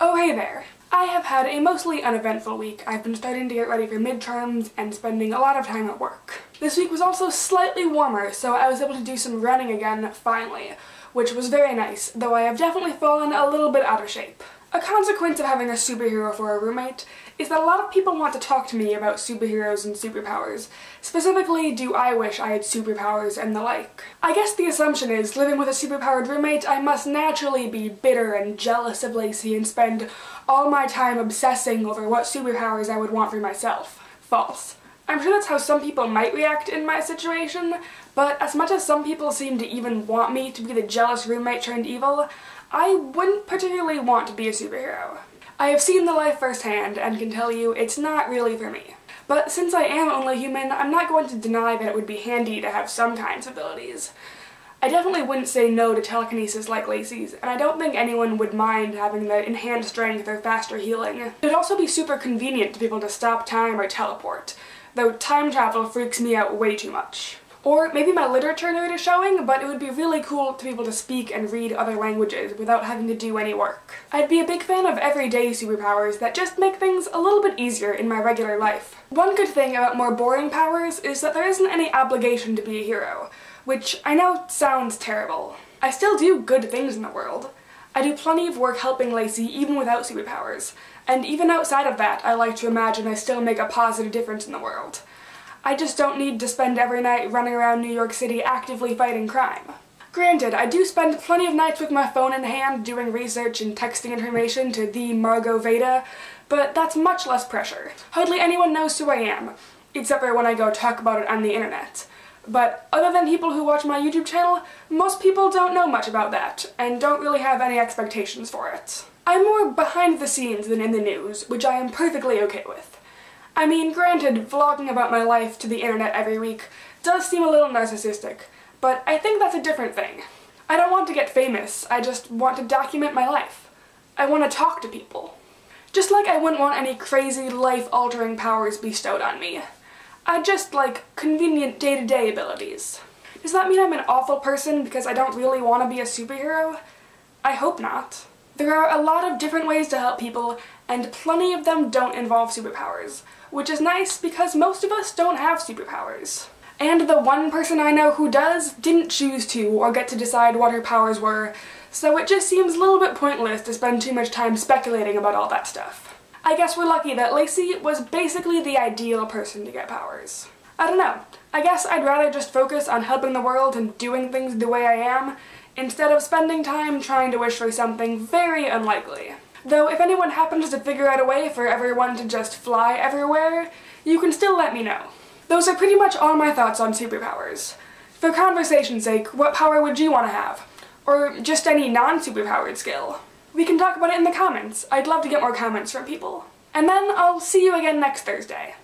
Oh hey there! I have had a mostly uneventful week. I've been starting to get ready for midterms and spending a lot of time at work. This week was also slightly warmer, so I was able to do some running again, finally, which was very nice, though I have definitely fallen a little bit out of shape. A consequence of having a superhero for a roommate is that a lot of people want to talk to me about superheroes and superpowers. Specifically, do I wish I had superpowers and the like. I guess the assumption is, living with a superpowered roommate, I must naturally be bitter and jealous of Lacey and spend all my time obsessing over what superpowers I would want for myself. False. I'm sure that's how some people might react in my situation, but as much as some people seem to even want me to be the jealous roommate turned evil, I wouldn't particularly want to be a superhero. I have seen the life firsthand and can tell you it's not really for me. But since I am only human, I'm not going to deny that it would be handy to have some kinds of abilities. I definitely wouldn't say no to telekinesis like Lacey's, and I don't think anyone would mind having the enhanced strength or faster healing. It would also be super convenient to be able to stop time or teleport, though time travel freaks me out way too much. Or maybe my literature nerd is showing, but it would be really cool to be able to speak and read other languages without having to do any work. I'd be a big fan of everyday superpowers that just make things a little bit easier in my regular life. One good thing about more boring powers is that there isn't any obligation to be a hero, which I know sounds terrible. I still do good things in the world. I do plenty of work helping Lacey even without superpowers, and even outside of that I like to imagine I still make a positive difference in the world. I just don't need to spend every night running around New York City actively fighting crime. Granted, I do spend plenty of nights with my phone in hand doing research and texting information to the Margot Veda, but that's much less pressure. Hardly anyone knows who I am, except for when I go talk about it on the internet. But other than people who watch my YouTube channel, most people don't know much about that, and don't really have any expectations for it. I'm more behind the scenes than in the news, which I am perfectly okay with. I mean, granted, vlogging about my life to the internet every week does seem a little narcissistic, but I think that's a different thing. I don't want to get famous, I just want to document my life. I want to talk to people. Just like I wouldn't want any crazy, life-altering powers bestowed on me. I just like convenient day-to-day abilities. Does that mean I'm an awful person because I don't really want to be a superhero? I hope not. There are a lot of different ways to help people, and plenty of them don't involve superpowers, which is nice because most of us don't have superpowers. And the one person I know who does didn't choose to or get to decide what her powers were, so it just seems a little bit pointless to spend too much time speculating about all that stuff. I guess we're lucky that Lacey was basically the ideal person to get powers. I don't know, I guess I'd rather just focus on helping the world and doing things the way I am, instead of spending time trying to wish for something very unlikely. Though if anyone happens to figure out a way for everyone to just fly everywhere, you can still let me know. Those are pretty much all my thoughts on superpowers. For conversation's sake, what power would you want to have? Or just any non-superpowered skill? We can talk about it in the comments. I'd love to get more comments from people. And then I'll see you again next Thursday.